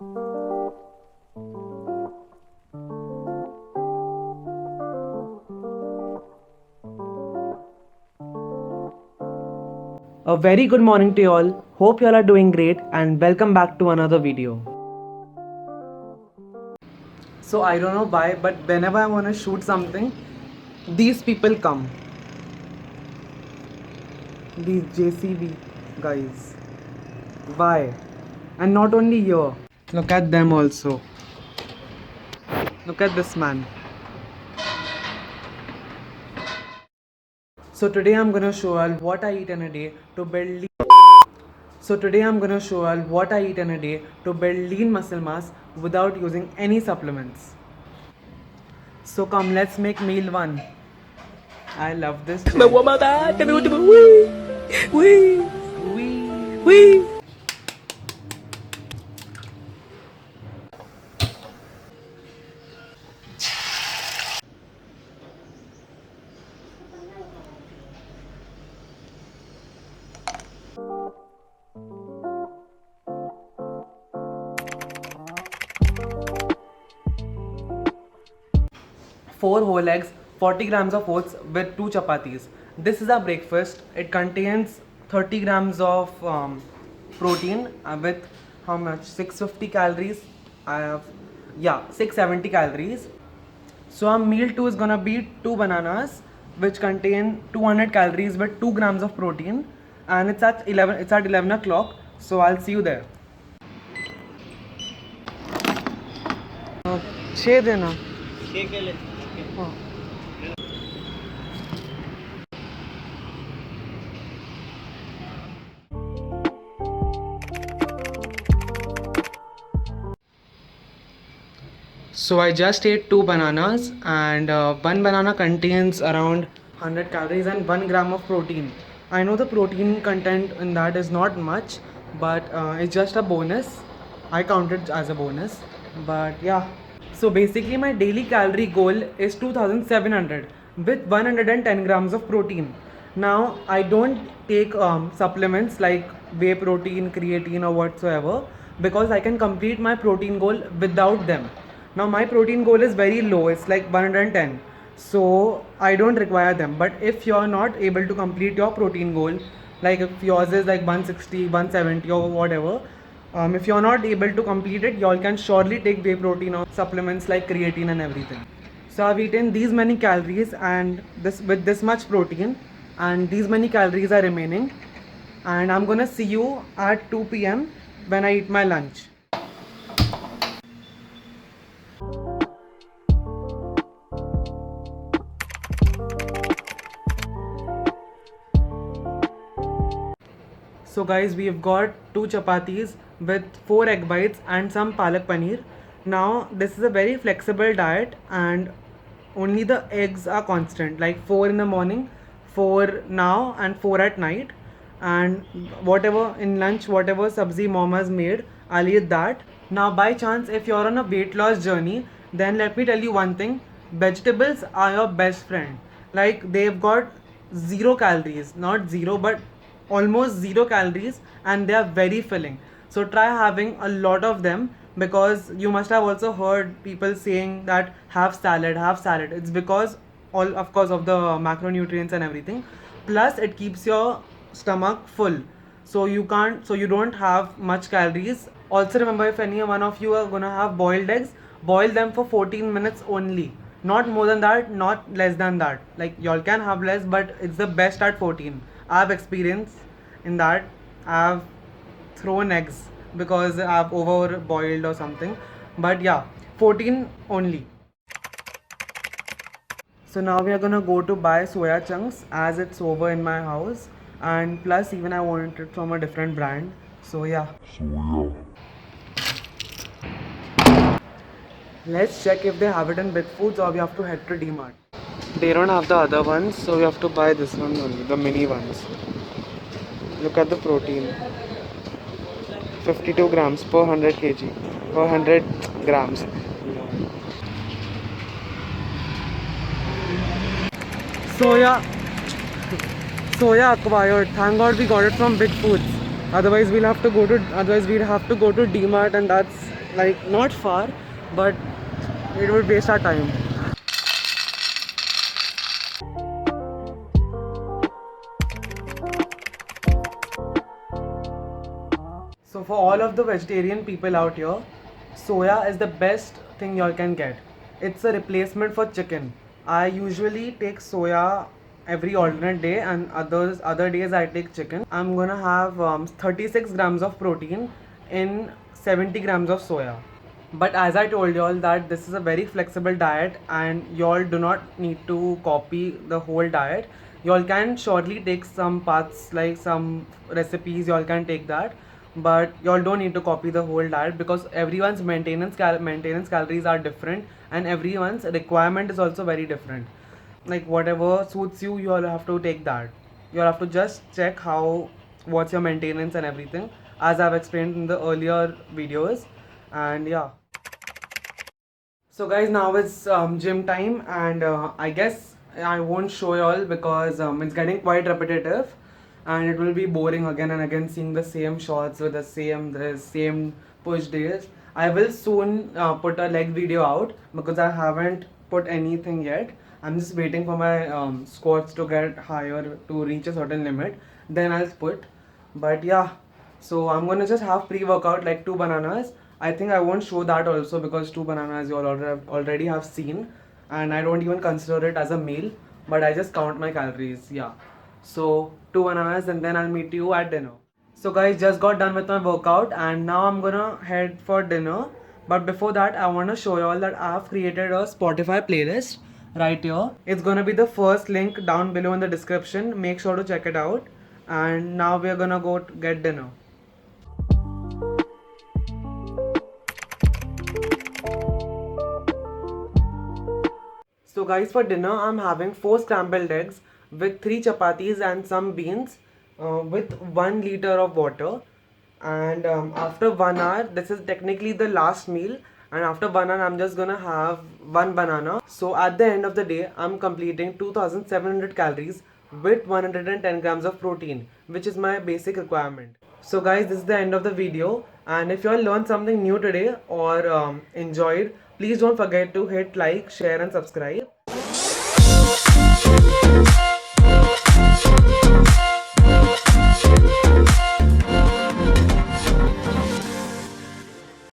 A very good morning to you all. Hope you all are doing great and welcome back to another video. So I don't know why, but whenever I want to shoot something, these people come. These JCB guys. Why? And not only here. Look at them also. Look at this man. So today I'm gonna show you all what I eat in a day to build. So today I'm gonna show you all what I eat in a day to build lean muscle mass without using any supplements. So come, let's make meal one. I love this. Wee. 4 whole eggs, 40 grams of oats with 2 chapatis. This is our breakfast. It contains 30 grams of protein with how much? 650 calories. I have 670 calories. So our meal 2 is gonna be 2 bananas which contain 200 calories with 2 grams of protein, and it's at 11 o'clock. So I'll see you there. 6 देना. हाँ. So I just ate 2 bananas, and one banana contains around 100 calories and 1 gram of protein. I know the protein content in that is not much, but it's just a bonus. I count it as a bonus, but yeah. So basically my daily calorie goal is 2700 with 110 grams of protein. Now I don't take supplements like whey protein, creatine or whatsoever, because I can complete my protein goal without them. Now my protein goal is very low, it's like 110, so I don't require them. But if you're not able to complete your protein goal, like if yours is like 160, 170 or whatever, if you're not able to complete it, y'all can surely take whey protein or supplements like creatine and everything. So I've eaten these many calories and this with this much protein, and these many calories are remaining, and I'm gonna see you at 2 p.m. when I eat my lunch. So guys, we have got 2 chapatis with 4 egg bites and some palak paneer. Now this is a very flexible diet, and only the eggs are constant, like 4 in the morning, 4 now and 4 at night, and whatever in lunch, whatever sabzi mom has made, I'll eat that. Now by chance, if you're on a weight loss journey, then let me tell you one thing: vegetables are your best friend. Like, they've got 0 calories, not 0 but almost 0 calories, and they are very filling. So try having a lot of them, because you must have also heard people saying that have salad, have salad. It's because all, of course, of the macronutrients and everything, plus it keeps your stomach full, so you don't have much calories. Also remember, if any one of you are gonna have boiled eggs, boil them for 14 minutes only, not more than that, not less than that. Like, y'all can have less, but it's the best at 14. I have experience in that. I have thrown eggs because I've over boiled or something, but yeah, 14 only. So now we are gonna go to buy soya chunks, as it's over in my house, and plus even I wanted it from a different brand. So yeah. Let's check if they have it in Big Foods, or we have to head to DMart. They don't have the other ones, so we have to buy this one only, the mini ones. Look at the protein. 52 grams per 100 kg, per 100 grams. Soya acquired. Thank God we got it from Big Foods. Otherwise we'll have to go to DMart, and that's like not far, but it would waste our time. So for all of the vegetarian people out here, soya is the best thing y'all can get. It's a replacement for chicken. I usually take soya every alternate day, and other days I take chicken. I'm gonna have 36 grams of protein in 70 grams of soya. But as I told y'all that this is a very flexible diet and y'all do not need to copy the whole diet. Y'all can surely take some parts, like some recipes, y'all can take that, but y'all don't need to copy the whole diet because everyone's maintenance calories are different, and everyone's requirement is also very different. Like whatever suits you, you all have to take that. You all have to just check how what's your maintenance and everything, as I've explained in the earlier videos. And yeah, so guys, now it's gym time, and I guess I won't show you all because it's getting quite repetitive, and it will be boring again and again seeing the same shots with the same push days. I will soon put a leg video out because I haven't put anything yet. I'm just waiting for my squats to get higher to reach a certain limit. Then I'll put. But yeah, so I'm gonna just have pre-workout like 2 bananas. I think I won't show that also because 2 bananas you all already have seen, and I don't even consider it as a meal, but I just count my calories. Yeah. So 2 bananas, and then I'll meet you at dinner. So guys, just got done with my workout, and now I'm gonna head for dinner. But before that, I wanna show you all that I've created a Spotify playlist right here. It's gonna be the first link down below in the description. Make sure to check it out. And now we're gonna go get dinner. So guys, for dinner I'm having 4 scrambled eggs with 3 chapatis and some beans with 1 liter of water. And after 1 hour, this is technically the last meal. And after 1 hour, I'm just gonna have 1 banana. So at the end of the day, I'm completing 2700 calories with 110 grams of protein, which is my basic requirement. So guys, this is the end of the video, and if you all learned something new today or enjoyed, please don't forget to hit like, share and subscribe.